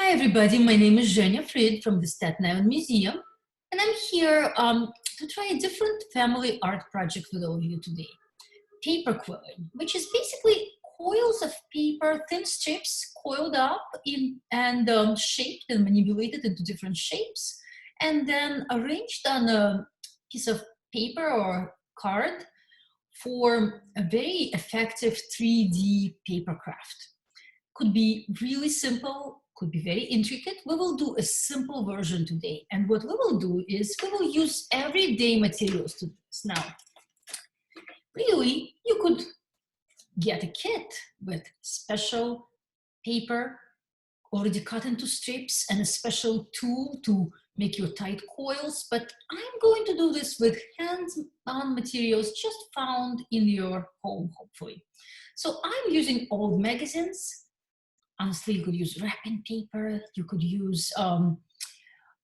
Hi everybody, my name is Jenya Frid from the Staten Island Museum, and I'm here to try a different family art project with all of you today. Paper quilling, which is basically coils of paper, thin strips coiled up and shaped and manipulated into different shapes, and then arranged on a piece of paper or card for a very effective 3D paper craft. Could be really simple, could be very intricate. We will do a simple version today. And what we will do is we will use everyday materials to do this. Now, really, you could get a kit with special paper already cut into strips and a special tool to make your tight coils. But I'm going to do this with hands-on materials just found in your home, hopefully. So I'm using old magazines. Honestly, you could use wrapping paper, you could use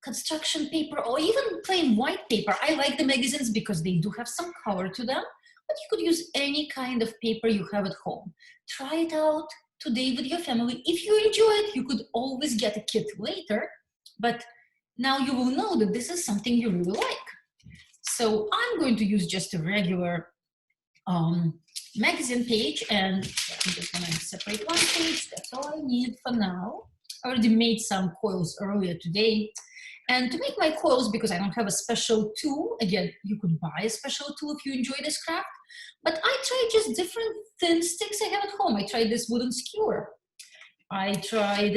construction paper, or even plain white paper. I like the magazines because they do have some color to them, but you could use any kind of paper you have at home. Try it out today with your family. If you enjoy it, you could always get a kit later, but now you will know that this is something you really like. So I'm going to use just a regular magazine page, and I'm just going to separate one page. That's all I need for now. I already made some coils earlier today. And to make my coils, because I don't have a special tool, again, you could buy a special tool if you enjoy this craft, but I tried just different thin sticks I have at home. I tried this wooden skewer. I tried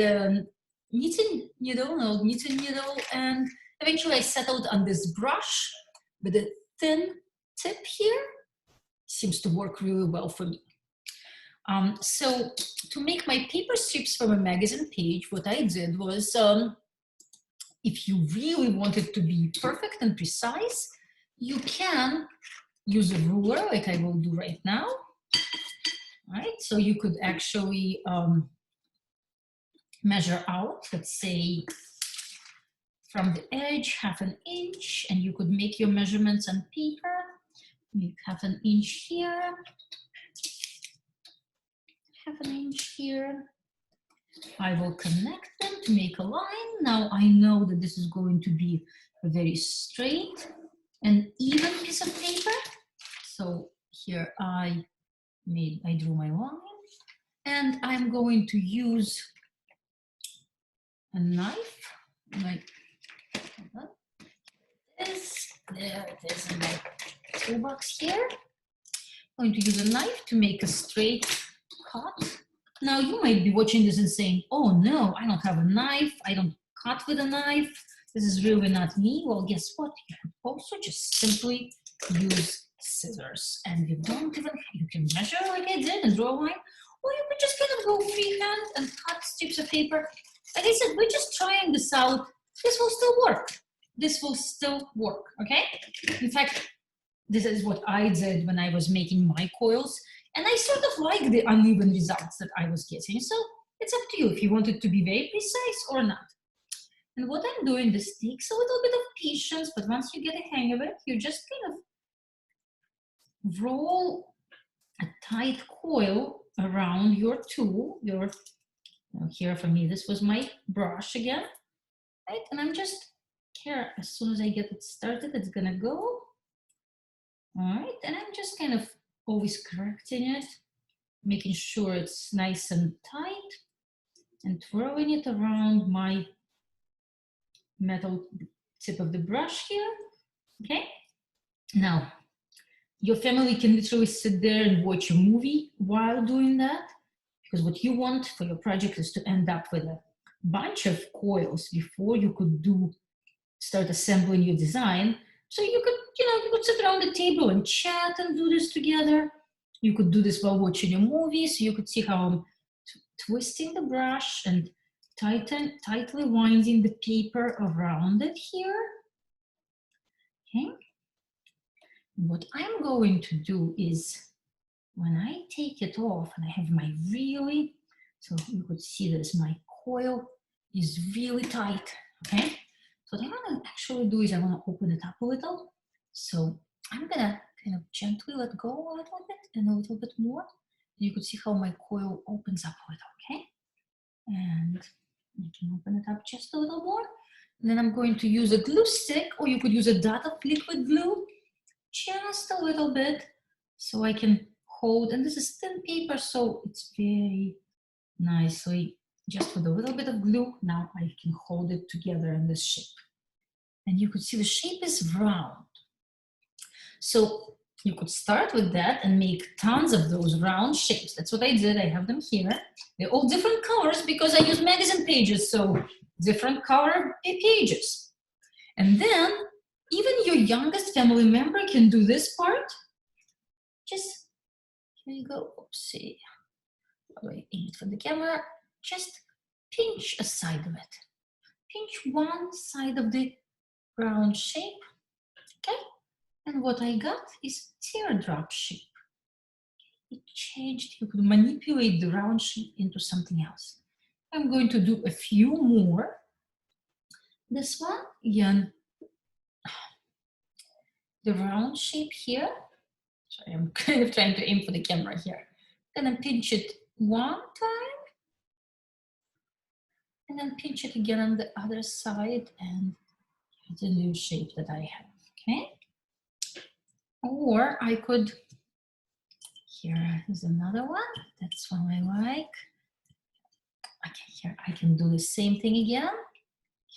knitting needle, and eventually I settled on this brush with a thin tip here. Seems to work really well for me. So to make my paper strips from a magazine page, what I did was, if you really want it to be perfect and precise, you can use a ruler like I will do right now. All right, so you could actually measure out, let's say, from the edge, 1/2 inch, and you could make your measurements on paper. Make 1/2 inch here, 1/2 inch here. I will connect them to make a line. Now I know that this is going to be a very straight and even piece of paper. So here I drew my line, and I'm going to use a knife, like this. There it is in my toolbox here. I'm going to use a knife to make a straight cut. Now you might be watching this and saying, oh no, I don't have a knife, I don't cut with a knife, this is really not me. Well, guess what? You could also just simply use scissors, and you can measure like I did and draw a line, or you could just kind of go freehand and cut strips of paper. Like I said, we're just trying this out. This will still work. This will still work, okay? In fact, this is what I did when I was making my coils, and I sort of like the uneven results that I was getting. So it's up to you if you want it to be very precise or not. And what I'm doing, this takes a little bit of patience, but once you get a hang of it, you just kind of roll a tight coil around your tool. Here for me, this was my brush again, right? And I'm just here, as soon as I get it started, it's gonna go. All right, and I'm just kind of always correcting it, making sure it's nice and tight, and twirling it around my metal tip of the brush here, okay? Now, your family can literally sit there and watch a movie while doing that, because what you want for your project is to end up with a bunch of coils before you could start assembling your design. So you could sit around the table and chat and do this together. You could do this while watching a movie, so you could see how I'm twisting the brush and tightly winding the paper around it here. Okay. What I'm going to do is, when I take it off and I have my so you could see this, my coil is really tight, okay? So what I want to actually do is I want to open it up a little. So I'm going to kind of gently let go a little bit and a little bit more. You could see how my coil opens up a little, okay? And I can open it up just a little more. And then I'm going to use a glue stick, or you could use a dot of liquid glue, just a little bit, so I can hold. And this is thin paper, so it's very nicely, just with a little bit of glue, now I can hold it together in this shape. And you could see the shape is round. So you could start with that and make tons of those round shapes. That's what I did. I have them here. They're all different colors because I use magazine pages, so different color pages. And then even your youngest family member can do this part. Just, here you go. Oopsie. How do I aim it for the camera? Just pinch a side of it. Pinch one side of the round shape, okay? And what I got is teardrop shape. It changed. You could manipulate the round shape into something else. I'm going to do a few more. This one, again, the round shape here. Sorry, I'm kind of trying to aim for the camera here. Gonna pinch it one time, and then pinch it again on the other side, and the new shape that I have, okay? Or I could, here is another one, that's one I like. Okay, here I can do the same thing again.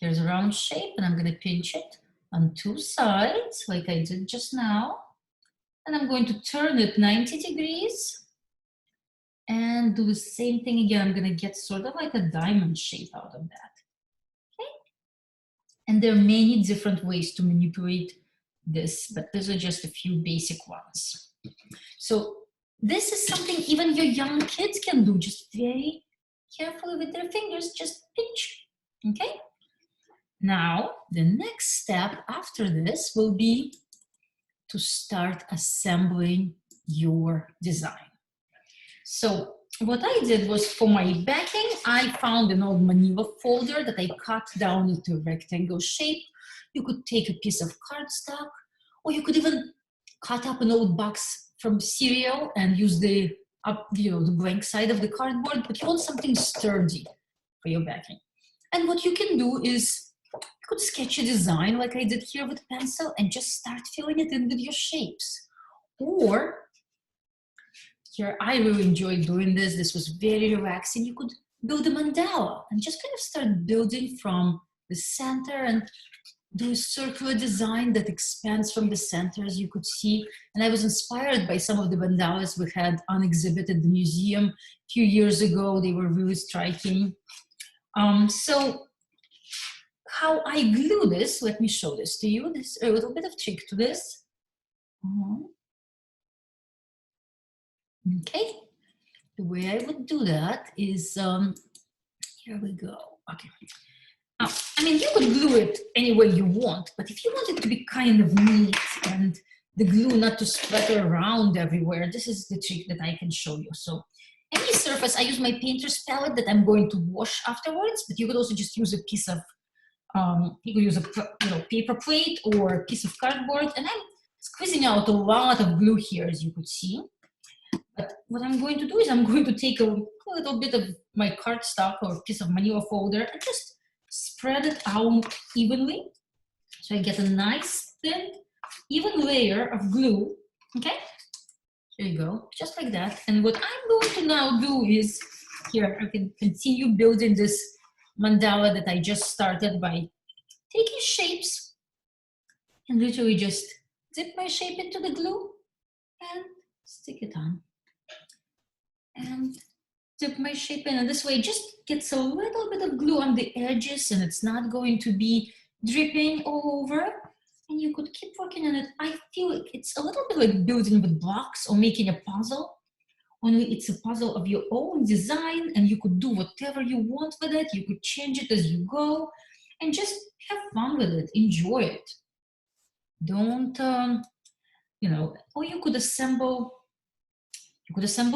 Here's a round shape, and I'm gonna pinch it on two sides, like I did just now. And I'm going to turn it 90 degrees and do the same thing again. I'm gonna get sort of like a diamond shape out of that. And there are many different ways to manipulate this, but these are just a few basic ones. So this is something even your young kids can do, just very carefully with their fingers, just pinch, okay? Now, the next step after this will be to start assembling your design. So what I did was, for my backing, I found an old manila folder that I cut down into a rectangle shape. You could take a piece of cardstock, or you could even cut up an old box from cereal and use the the blank side of the cardboard, but you want something sturdy for your backing. And what you can do is, you could sketch a design like I did here with pencil and just start filling it in with your shapes. Or here, I really enjoyed doing this. This was very relaxing. You could build a mandala and just kind of start building from the center and do a circular design that expands from the center, as you could see. And I was inspired by some of the mandalas we had on exhibit at the museum a few years ago. They were really striking. So how I glue this, let me show this to you. There's a little bit of trick to this. Okay, the way I would do that is, here we go, okay. I mean, you could glue it any way you want, but if you want it to be kind of neat and the glue not to splatter around everywhere, this is the trick that I can show you. So any surface, I use my painter's palette that I'm going to wash afterwards, but you could also just use a piece of, you could use a paper plate or a piece of cardboard, and I'm squeezing out a lot of glue here, as you could see. But what I'm going to do is I'm going to take a little bit of my cardstock or a piece of manila folder and just spread it out evenly. So I get a nice thin, even layer of glue, okay? Here you go, just like that. And what I'm going to now do is, here I can continue building this mandala that I just started by taking shapes and literally just dip my shape into the glue and stick it on. And dip my shape in, and this way it just gets a little bit of glue on the edges and it's not going to be dripping all over, and you could keep working on it. I feel like it's a little bit like building with blocks or making a puzzle, only it's a puzzle of your own design, and you could do whatever you want with it. You could change it as you go and just have fun with it, enjoy it. Don't or you could assemble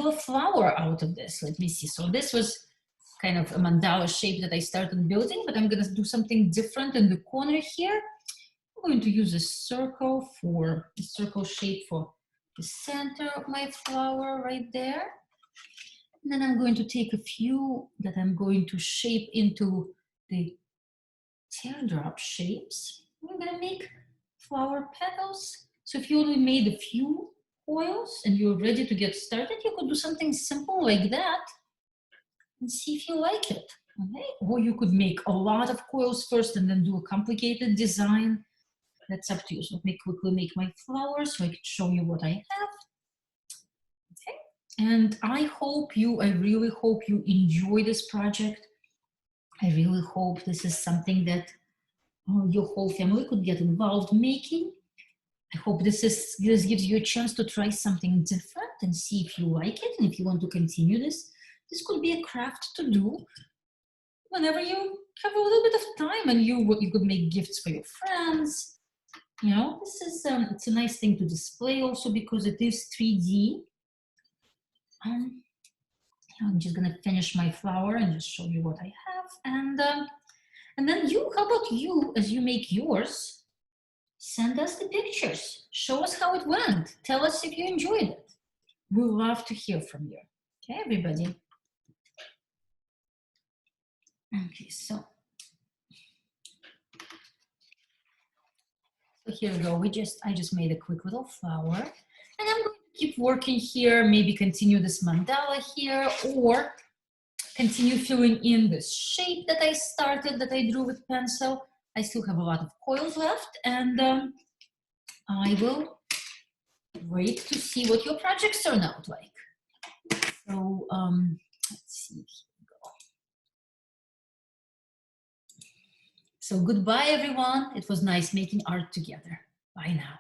a flower out of this. Let me see. So this was kind of a mandala shape that I started building, but I'm going to do something different in the corner here. I'm going to use a circle shape for the center of my flower right there. And then I'm going to take a few that I'm going to shape into the teardrop shapes. We're going to make flower petals. So if you only made a few coils and you're ready to get started, you could do something simple like that and see if you like it. Okay? Or you could make a lot of coils first and then do a complicated design. That's up to you. So let me quickly make my flowers so I can show you what I have. Okay. And I really hope you enjoy this project. I really hope this is something that your whole family could get involved making. I hope this gives you a chance to try something different and see if you like it. And if you want to continue this could be a craft to do whenever you have a little bit of time, and you could make gifts for your friends. You know, this is it's a nice thing to display also because it is 3D. I'm just gonna finish my flower and just show you what I have, and then how about you, as you make yours, send us the pictures, show us how it went, tell us if you enjoyed it. We love to hear from you. Okay, everybody. Okay, so here we go. I just made a quick little flower, and I'm going to keep working here, maybe continue this mandala here, or continue filling in this shape that I started, that I drew with pencil. I still have a lot of coils left, and I will wait to see what your projects turn out like. So let's see. Here we go. So goodbye, everyone. It was nice making art together. Bye now.